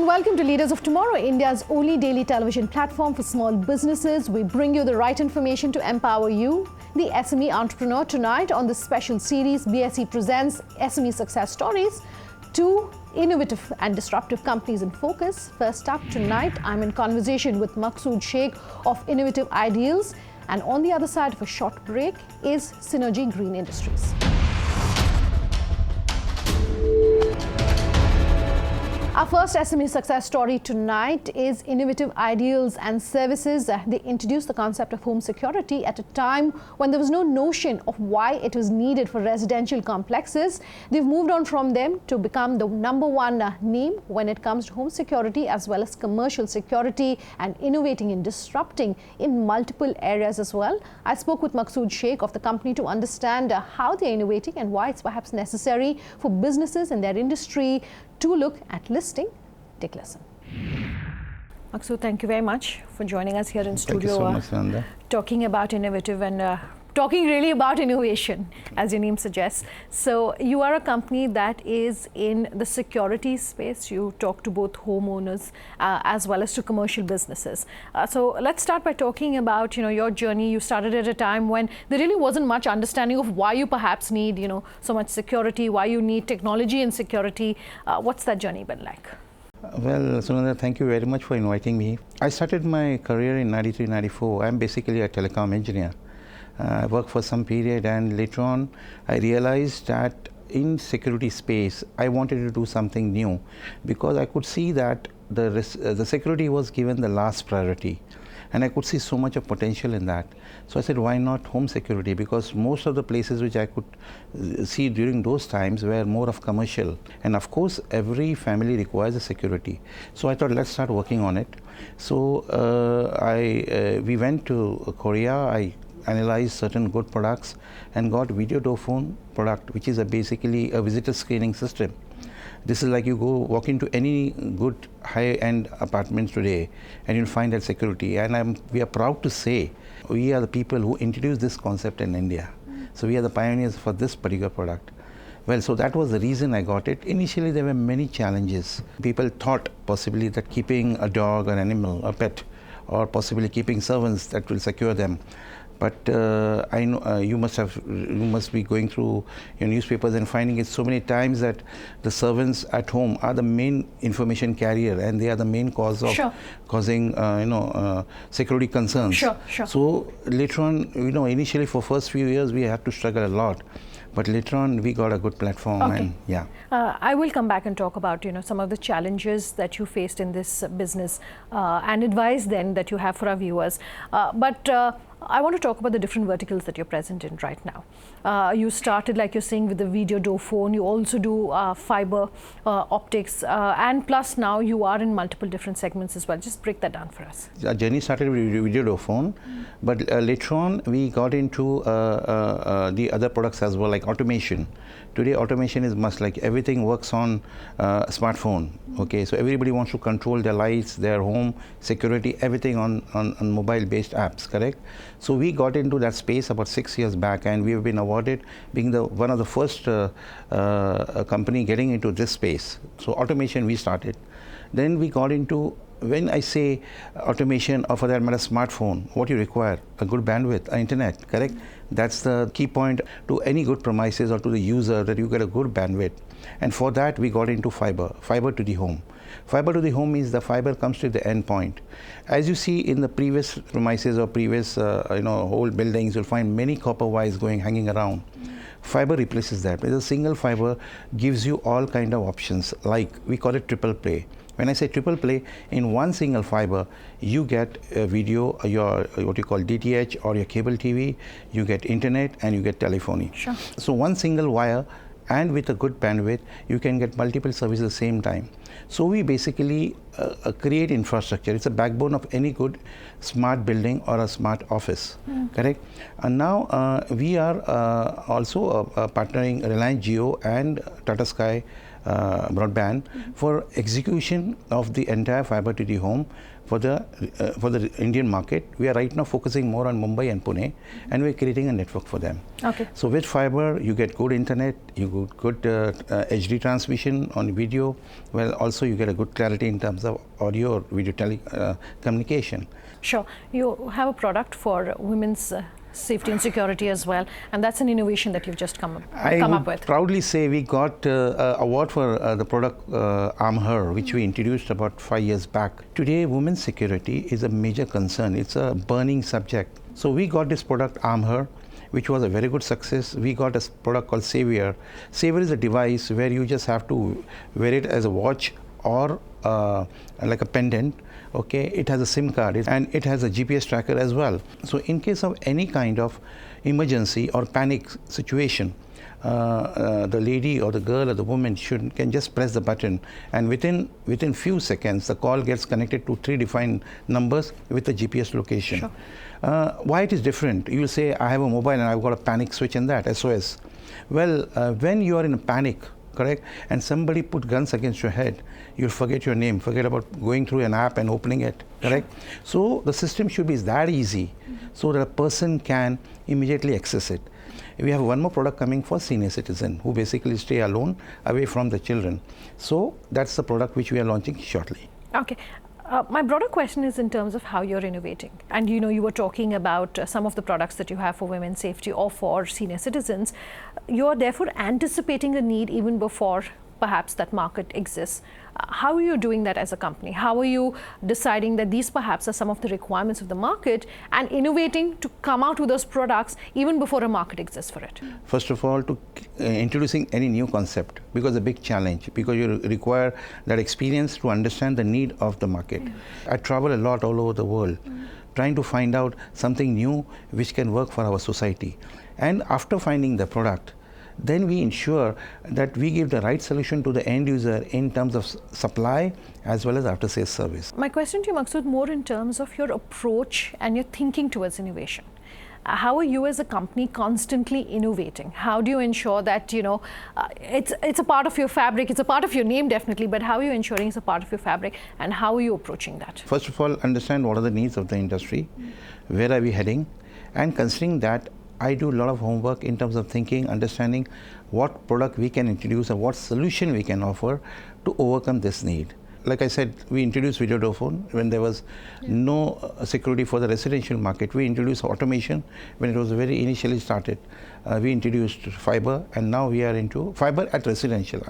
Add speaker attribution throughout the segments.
Speaker 1: and welcome to Leaders of Tomorrow, India's only daily television platform for small businesses. We bring you the right information to empower you, the SME entrepreneur. Tonight on this special series, BSE presents SME Success Stories, 2 innovative and disruptive companies in focus. First up tonight, I'm in conversation with Maqsood Shaikh of Innovative Ideals, and on the other side of a short break is Synergy Green Industries. Our first SME success story tonight is Innovative Ideals and Services. They introduced the concept of home security at a time when there was no notion of why it was needed for residential complexes. They've moved on from them to become the #1 name when it comes to home security as well as commercial security, and innovating and disrupting in multiple areas as well. I spoke with Maqsood Shaikh of the company to understand how they're innovating and why it's perhaps necessary for businesses in their industry to look at listing. Take a listen. Maqsood, thank you very much for joining us here in studio.
Speaker 2: Thank you so much, Nanda.
Speaker 1: Talking about innovative and talking really about innovation, as your name suggests. So you are a company that is in the security space. You talk to both homeowners as well as to commercial businesses. So let's start by talking about your journey. You started at a time when there really wasn't much understanding of why you perhaps need so much security, why you need technology and security. What's that journey been like?
Speaker 2: Well, Sunanda, thank you very much for inviting me. I started my career in 93-94. I'm basically a telecom engineer. I worked for some period, and later on I realized that in security space I wanted to do something new, because I could see that the security was given the last priority, and I could see so much of potential in that. So I said, why not home security? Because most of the places which I could see during those times were more of commercial, and of course every family requires a security. So I thought, let's start working on it. So we went to Korea. I analyzed certain good products and got video door phone product, which is basically a visitor screening system. This is like you go walk into any good high-end apartments today and you'll find that security. And we are proud to say we are the people who introduced this concept in India. So we are the pioneers for this particular product. Well, so that was the reason I got it. Initially there were many challenges. People thought possibly that keeping a dog, an animal, a pet, or possibly keeping servants, that will secure them. But I know you must be going through your newspapers and finding it so many times that the servants at home are the main information carrier, and they are the main cause of causing security concerns.
Speaker 1: Sure.
Speaker 2: So later on, initially for first few years we had to struggle a lot. But later on, we got a good platform.
Speaker 1: Okay.
Speaker 2: And yeah.
Speaker 1: I will come back and talk about some of the challenges that you faced in this business and advice then that you have for our viewers. But I want to talk about the different verticals that you're present in right now. You started, like you're saying, with the video door phone. You also do fiber optics, and plus now you are in multiple different segments as well. Just break that down for us.
Speaker 2: Our journey started with video door phone, but later on we got into the other products as well, like automation. Today automation is must, like everything works on smartphone. Okay, so everybody wants to control their lights, their home, security, everything on mobile based apps, correct? So we got into that space about 6 years back, and we have been awarded being one of the first company getting into this space. So automation we started. Then we got into, when I say automation, or for that matter smartphone, what you require? A good bandwidth, internet, correct? That's the key point to any good premises or to the user, that you get a good bandwidth. And for that we got into fiber to the home. Fiber to the home means the fiber comes to the end point. As you see in the previous premises or previous whole buildings, you'll find many copper wires hanging around. Fiber replaces that. With a single fiber gives you all kind of options, like we call it triple play. When I say triple play, in one single fiber, you get a video, your what you call DTH or your cable TV, you get internet, and you get telephony.
Speaker 1: Sure.
Speaker 2: So one single wire, and with a good bandwidth, you can get multiple services at the same time. So we basically create infrastructure. It's a backbone of any good smart building or a smart office, correct? And now we are also partnering Reliance Jio and Tata Sky broadband for execution of the entire fiber to the home for the Indian market. We are right now focusing more on Mumbai and Pune, and we're creating a network for them.
Speaker 1: Okay.
Speaker 2: So with fiber, you get good internet, you get good HD transmission on video. Well, also you get a good clarity in terms of audio or video communication.
Speaker 1: Sure. You have a product for women's safety and security as well, and that's an innovation that you've just come up with.
Speaker 2: I proudly say we got an award for the product Arm Her, which we introduced about 5 years back. Today, women's security is a major concern. It's a burning subject. So we got this product Arm Her, which was a very good success. We got a product called Savior. Savior is a device where you just have to wear it as a watch or like a pendant. Okay, it has a SIM card and it has a GPS tracker as well. So in case of any kind of emergency or panic situation, the lady or the girl or the woman can just press the button, and within few seconds the call gets connected to 3 defined numbers with the GPS location.
Speaker 1: Sure.
Speaker 2: Why it is different? You will say, I have a mobile and I've got a panic switch in that, SOS. Well, when you are in a panic, correct, and somebody put guns against your head, you'll forget your name, forget about going through an app and opening it, correct? So the system should be that easy so that a person can immediately access it. We have one more product coming for senior citizen who basically stay alone away from the children. So that's the product which we are launching shortly.
Speaker 1: Okay. My broader question is in terms of how you're innovating. And you were talking about some of the products that you have for women's safety or for senior citizens. You're therefore anticipating a need even before perhaps that market exists. How are you doing that as a company? How are you deciding that these perhaps are some of the requirements of the market and innovating to come out with those products even before a market exists for it?
Speaker 2: First of all, to introducing any new concept, because a big challenge, because you require that experience to understand the need of the market. I travel a lot all over the world, trying to find out something new which can work for our society. And after finding the product, then we ensure that we give the right solution to the end user in terms of supply as well as after sales service.
Speaker 1: My question to you, Maqsood, more in terms of your approach and your thinking towards innovation. How are you as a company constantly innovating? How do you ensure that, it's a part of your fabric, it's a part of your name definitely, but how are you ensuring it's a part of your fabric and how are you approaching that?
Speaker 2: First of all, understand what are the needs of the industry, where are we heading, and considering that, I do a lot of homework in terms of thinking, understanding what product we can introduce and what solution we can offer to overcome this need. Like I said, we introduced videophone when there was no security for the residential market. We introduced automation when it was very initially started. We introduced fiber, and now we are into fiber at residential.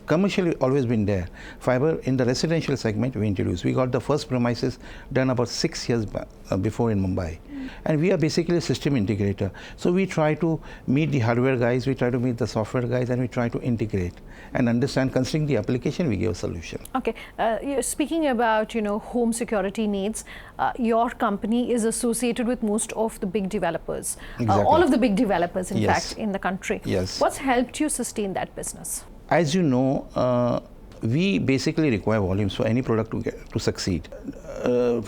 Speaker 2: Commercially always been there. Fiber in the residential segment we introduced. We got the first premises done about 6 years before in Mumbai. And we are basically a system integrator. So we try to meet the hardware guys, we try to meet the software guys, and we try to integrate and understand, considering the application, we give a solution.
Speaker 1: Okay, you're speaking about home security needs. Your company is associated with most of the big developers,
Speaker 2: Exactly.
Speaker 1: all of the big developers, in
Speaker 2: Yes.
Speaker 1: fact, in the country.
Speaker 2: Yes.
Speaker 1: What's helped you sustain that business?
Speaker 2: As you know, we basically require volumes for any product to succeed.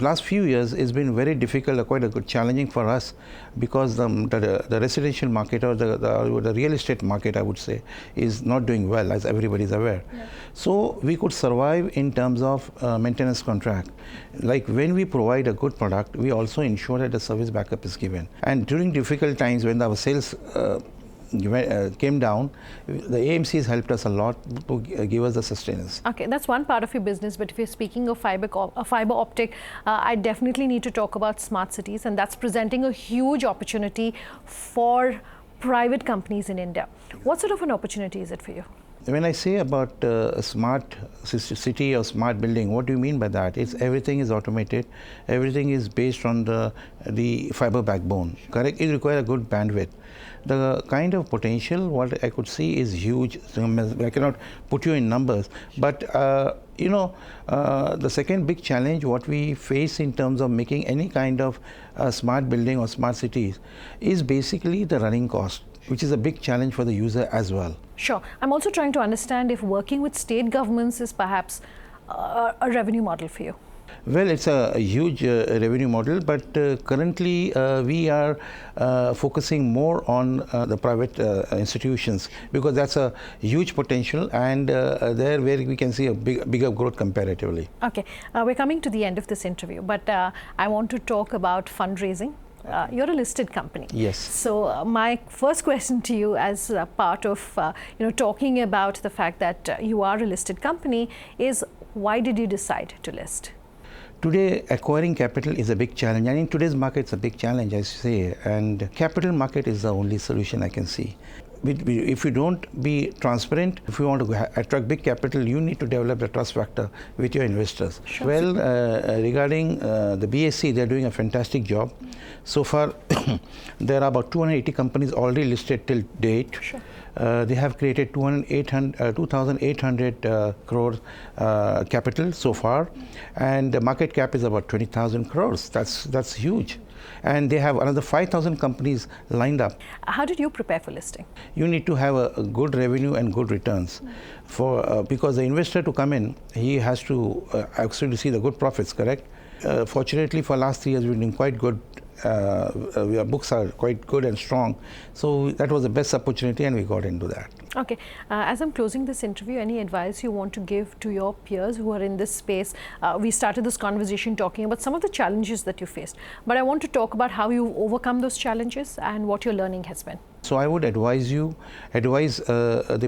Speaker 2: Last few years it's been very difficult, quite a good challenging for us, because the residential market or the real estate market, I would say, is not doing well, as everybody is aware. Yeah. So we could survive in terms of maintenance contract. Like when we provide a good product, we also ensure that the service backup is given. And during difficult times when our sales came down, the AMCs helped us a lot to give us the sustenance.
Speaker 1: Okay, that's one part of your business, but if you're speaking of fiber optic, I definitely need to talk about smart cities, and that's presenting a huge opportunity for private companies in India. What sort of an opportunity is it for you?
Speaker 2: When I say about a smart city or smart building, what do you mean by that? It's everything is automated, everything is based on the fiber backbone, correct? It requires a good bandwidth. The kind of potential what I could see is huge. I cannot put you in numbers, but the second big challenge what we face in terms of making any kind of smart building or smart cities is basically the running cost, which is a big challenge for the user as well.
Speaker 1: Sure. I'm also trying to understand if working with state governments is perhaps a revenue model for you.
Speaker 2: Well, it's a huge revenue model, but currently we are focusing more on the private institutions, because that's a huge potential, and there where we can see a bigger growth comparatively.
Speaker 1: Okay, we're coming to the end of this interview, but I want to talk about fundraising. You're a listed company.
Speaker 2: Yes.
Speaker 1: So my first question to you, as part of talking about the fact that you are a listed company, is why did you decide to list?
Speaker 2: Today, acquiring capital is a big challenge, and in today's market, it's a big challenge, I say. And capital market is the only solution I can see. If you don't be transparent, if you want to attract big capital, you need to develop the trust factor with your investors.
Speaker 1: Sure.
Speaker 2: Well, regarding the BSC, they're doing a fantastic job. So far, there are about 280 companies already listed till date.
Speaker 1: Sure.
Speaker 2: They have created 2,800 crore capital so far, and the market cap is about 20,000 crores. That's huge. And they have another 5,000 companies lined up.
Speaker 1: How did you prepare for listing?
Speaker 2: You need to have a good revenue and good returns, because the investor to come in, he has to actually see the good profits, correct? Fortunately, for last 3 years, we've been quite good. Our books are quite good and strong, so that was the best opportunity, and we got into that.
Speaker 1: Okay, as I'm closing this interview, any advice you want to give to your peers who are in this space? We started this conversation talking about some of the challenges that you faced, but I want to talk about how you've overcome those challenges and what your learning has been.
Speaker 2: So I would advise the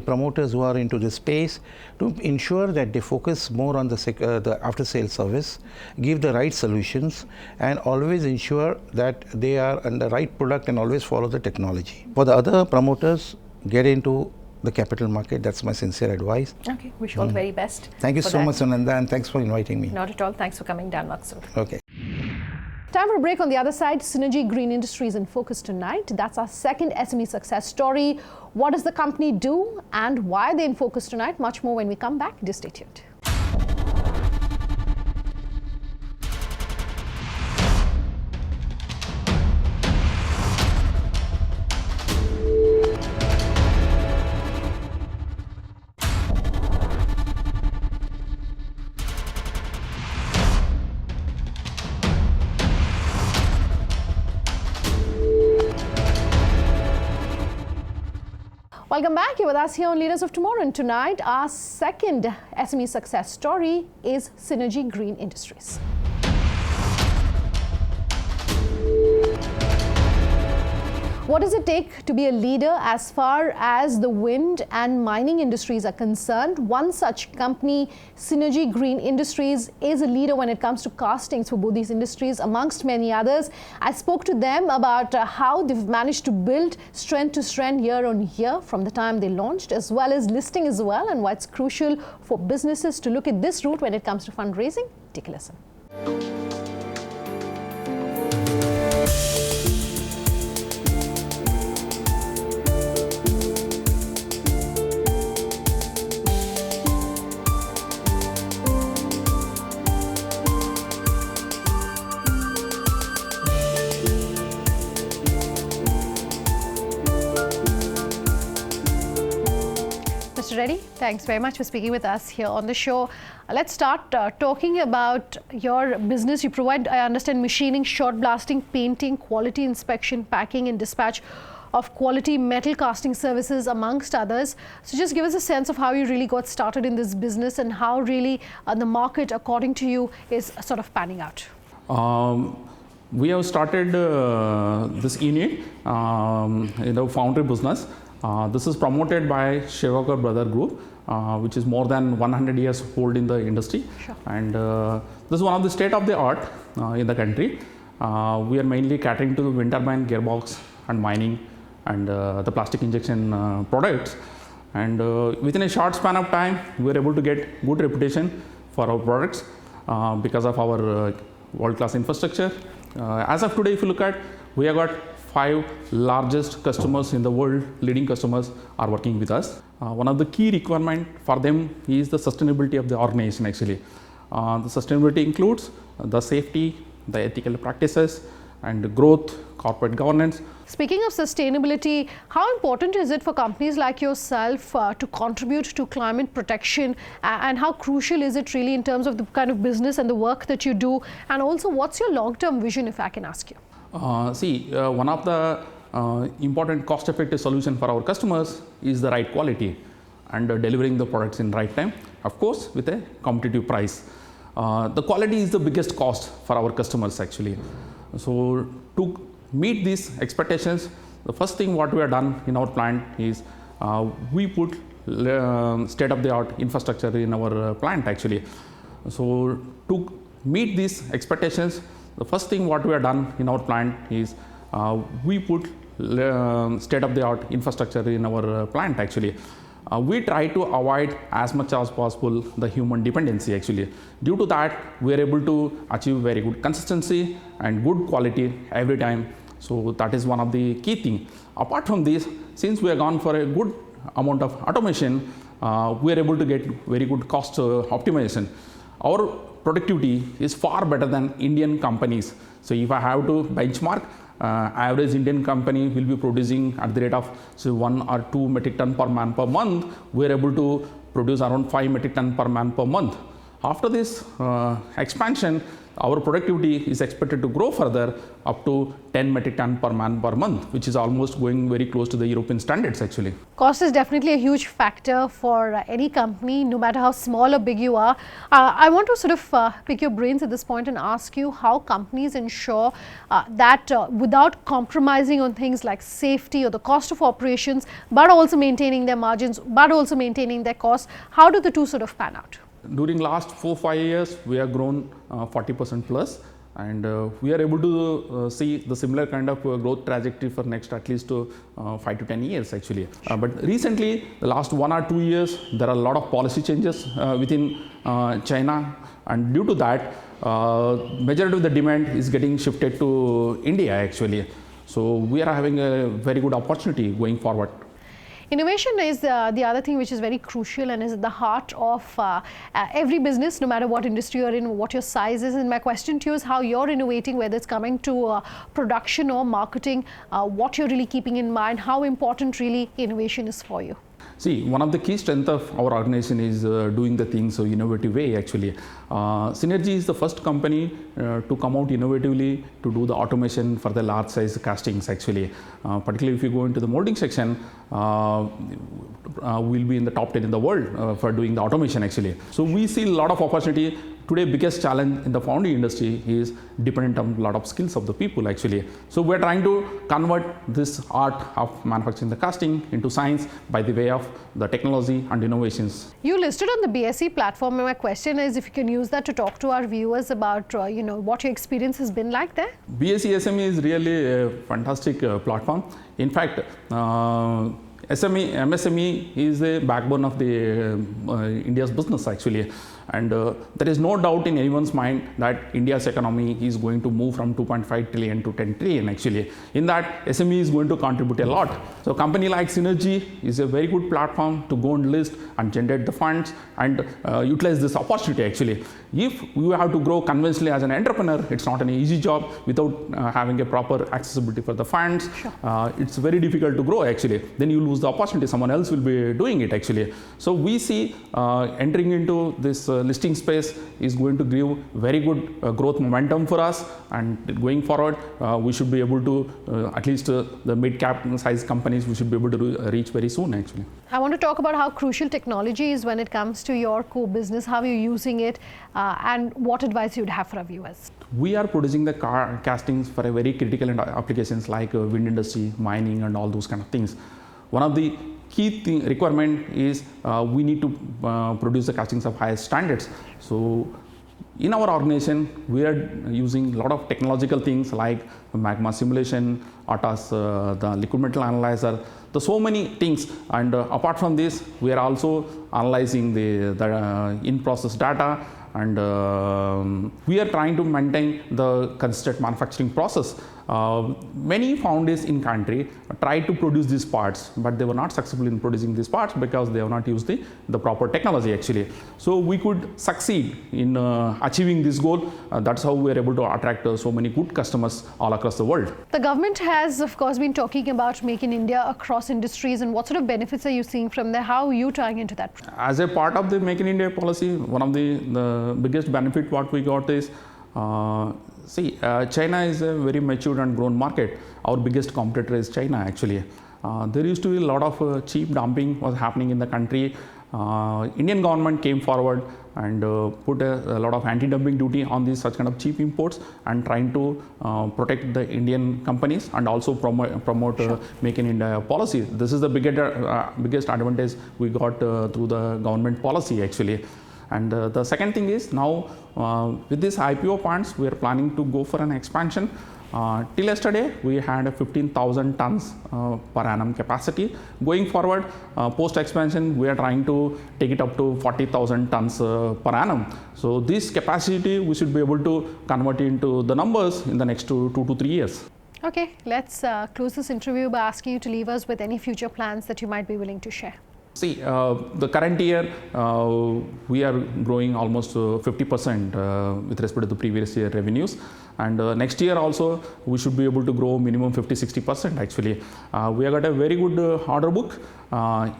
Speaker 2: promoters who are into this space to ensure that they focus more on the after-sales service, give the right solutions, and always ensure that they are on the right product, and always follow the technology. For the other promoters, get into the capital market. That's my sincere advice.
Speaker 1: Okay, wish you all the very best.
Speaker 2: Thank you so much, Sunanda, and thanks for inviting me.
Speaker 1: Not at all. Thanks for coming down, Maqsood.
Speaker 2: Okay.
Speaker 1: Time for a break. On the other side, Synergy Green Industries in focus tonight. That's our second SME success story. What does the company do and why are they in focus tonight? Much more when we come back. Just stay tuned. Welcome back. You're with us here on Leaders of Tomorrow, and tonight our second SME success story is Synergy Green Industries. What does it take to be a leader as far as the wind and mining industries are concerned? One such company, Synergy Green Industries, is a leader when it comes to castings for both these industries, amongst many others. I spoke to them about how they've managed to build strength to strength year on year from the time they launched, as well as listing as well, and why it's crucial for businesses to look at this route when it comes to fundraising. Take a listen. Mr. Reddy, thanks very much for speaking with us here on the show. Let's start talking about your business. You provide, I understand, machining, shot blasting, painting, quality inspection, packing and dispatch of quality metal casting services, amongst others. So just give us a sense of how you really got started in this business and how really the market, according to you, is sort of panning out.
Speaker 3: We have started this unit, foundry business. This is promoted by Shivakar Brother Group, which is more than 100 years old in the industry.
Speaker 1: Sure.
Speaker 3: And this is one of the state of the art in the country. We are mainly catering to the wind turbine, gearbox and mining and the plastic injection products. And within a short span of time, we were able to get good reputation for our products because of our world-class infrastructure. As of today, if you look at, we have got 5 largest customers in the world, leading customers are working with us. One of the key requirement for them is the sustainability of the organization actually. The sustainability includes the safety, the ethical practices and growth, corporate governance.
Speaker 1: Speaking of sustainability, how important is it for companies like yourself to contribute to climate protection, and how crucial is it really in terms of the kind of business and the work that you do, and also what's your long-term vision, if I can ask you?
Speaker 3: One of the important cost-effective solution for our customers is the right quality and delivering the products in right time, of course with a competitive price. The quality is the biggest cost for our customers actually. So to meet these expectations, the first thing what we have done in our plant is we put state-of-the-art infrastructure in our plant actually. So to meet these expectations, the first thing what we have done in our plant is we put state-of-the-art infrastructure in our plant actually. We try to avoid as much as possible the human dependency actually. Due to that, we are able to achieve very good consistency and good quality every time. So that is one of the key things. Apart from this, since we have gone for a good amount of automation, we are able to get very good cost optimization. Our productivity is far better than Indian companies. So if I have to benchmark, average Indian company will be producing at the rate of 1 or 2 metric ton per man per month. We are able to produce around 5 metric ton per man per month. After this expansion, our productivity is expected to grow further up to 10 metric ton per man per month, which is almost going very close to the European standards actually.
Speaker 1: Cost is definitely a huge factor for any company, no matter how small or big you are. I want to sort of pick your brains at this point and ask you how companies ensure that without compromising on things like safety or the cost of operations, but also maintaining their margins, but also maintaining their costs, how do the two sort of pan out?
Speaker 3: During last 4-5 years, we have grown 40% plus, and we are able to see the similar kind of growth trajectory for next at least 5 to 10 years actually. But recently, the last 1 or 2 years, there are a lot of policy changes within China, and due to that, majority of the demand is getting shifted to India actually. So we are having a very good opportunity going forward.
Speaker 1: Innovation is the other thing which is very crucial and is at the heart of every business, no matter what industry you're in, what your size is. And my question to you is how you're innovating, whether it's coming to production or marketing, what you're really keeping in mind, how important really innovation is for you.
Speaker 3: See, one of the key strengths of our organization is doing the things in innovative way actually. Synergy is the first company to come out innovatively to do the automation for the large size castings actually. Particularly if you go into the molding section, we'll be in the top 10 in the world for doing the automation actually. So we see a lot of opportunity. Today, biggest challenge in the foundry industry is dependent on a lot of skills of the people actually. So we're trying to convert this art of manufacturing the casting into science by the way of the technology and innovations.
Speaker 1: You listed on the BSE platform, and my question is if you can use that to talk to our viewers about what your experience has been like there.
Speaker 3: BSE SME is really a fantastic platform. In fact, MSME is the backbone of the India's business actually. And there is no doubt in anyone's mind that India's economy is going to move from 2.5 trillion to 10 trillion actually. In that, SME is going to contribute a lot. So a company like Synergy is a very good platform to go and list and generate the funds and utilize this opportunity actually. If you have to grow conventionally as an entrepreneur, it's not an easy job without having a proper accessibility for the funds. Sure. It's very difficult to grow actually. Then you lose the opportunity, someone else will be doing it actually. So we see entering into this listing space is going to give very good growth momentum for us, and going forward we should be able to at least the mid-cap size companies we should be able to reach very soon actually.
Speaker 1: I want to talk about how crucial technology is when it comes to your core business, how you're using it, and what advice you'd have for our viewers.
Speaker 3: We are producing the castings for a very critical applications like wind industry, mining and all those kind of things. One of the key requirement is we need to produce the castings of highest standards. So in our organization, we are using a lot of technological things like magma simulation, ATAS, the liquid metal analyzer, so many things. And apart from this, we are also analyzing the in-process data and we are trying to maintain the consistent manufacturing process. Many foundries in country tried to produce these parts, but they were not successful in producing these parts because they have not used the proper technology actually. So we could succeed in achieving this goal. That's how we are able to attract so many good customers all across the world.
Speaker 1: The government has, of course, been talking about Make in India across industries, and what sort of benefits are you seeing from there? How are you tying into that?
Speaker 3: As a part of the Make in India policy, one of the biggest benefit what we got is China is a very matured and grown market. Our biggest competitor is China actually. There used to be a lot of cheap dumping was happening in the country. Indian government came forward and put a lot of anti-dumping duty on these such kind of cheap imports and trying to protect the Indian companies and also promote Make in India policy. This is the biggest advantage we got through the government policy actually. And the second thing is now with this IPO funds, we are planning to go for an expansion. Till yesterday, we had 15,000 tons per annum capacity. Going forward, post-expansion, we are trying to take it up to 40,000 tons per annum. So this capacity, we should be able to convert into the numbers in the next 2 to 3 years.
Speaker 1: Okay, let's close this interview by asking you to leave us with any future plans that you might be willing to share.
Speaker 3: See, the current year, we are growing almost 50% with respect to the previous year revenues. And next year also, we should be able to grow minimum 50-60% actually. We have got a very good order book.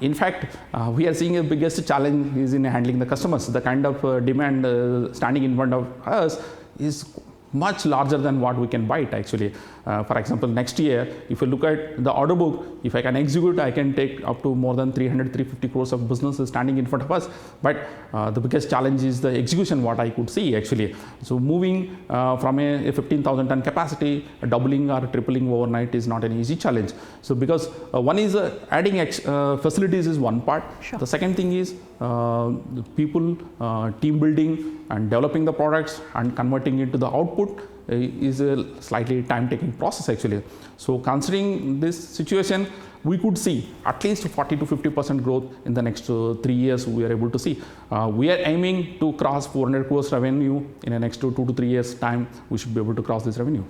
Speaker 3: In fact, we are seeing the biggest challenge is in handling the customers. The kind of demand standing in front of us is much larger than what we can buy it actually. For example, next year, if you look at the order book, if I can execute, I can take up to more than 300-350 crores of business standing in front of us. But the biggest challenge is the execution, what I could see actually. So moving from a 15,000 ton capacity, doubling or tripling overnight is not an easy challenge. So because one is adding facilities is one part.
Speaker 1: Sure.
Speaker 3: The second thing is people, team building and developing the products and converting it to the output is a slightly time-taking process actually. So considering this situation, we could see at least 40-50% growth in the next 3 years we are able to see. We are aiming to cross 400 crores revenue in the next 2 to 3 years time. We should be able to cross this revenue.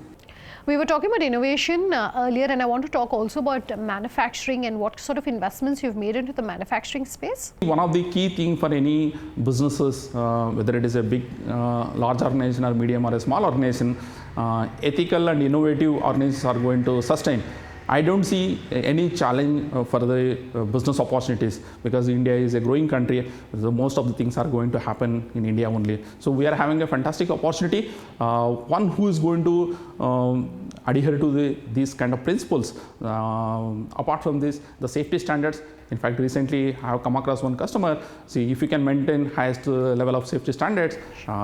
Speaker 1: We were talking about innovation earlier, and I want to talk also about manufacturing and what sort of investments you've made into the manufacturing space.
Speaker 3: One of the key things for any businesses, whether it is a big, large organization or medium or a small organization, ethical and innovative organizations are going to sustain. I don't see any challenge for the business opportunities because India is a growing country. So most of the things are going to happen in India only. So we are having a fantastic opportunity. One who is going to adhere to these kind of principles. Apart from this, the safety standards. In fact, recently I have come across one customer. See, if you can maintain highest level of safety standards,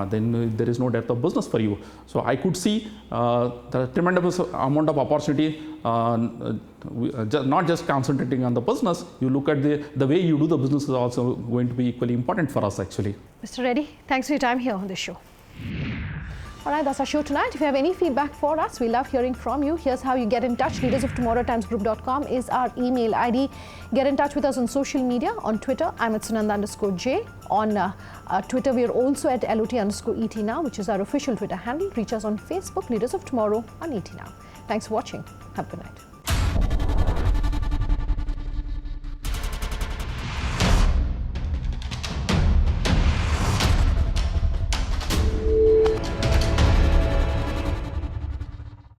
Speaker 3: then there is no depth of business for you. So I could see the tremendous amount of opportunity. Not just concentrating on the business, you look at the way you do the business is also going to be equally important for us actually.
Speaker 1: Mr. Reddy, thanks for your time here on the show. All right, that's our show tonight. If you have any feedback for us, we love hearing from you. Here's how you get in touch. leadersoftomorrowtimesgroup.com is our email ID. Get in touch with us on social media. On Twitter, I'm at Sunanda_J. On Twitter, we are also at LOT_ET now, which is our official Twitter handle. Reach us on Facebook, Leaders of Tomorrow on ET Now. Thanks for watching. Have a good night.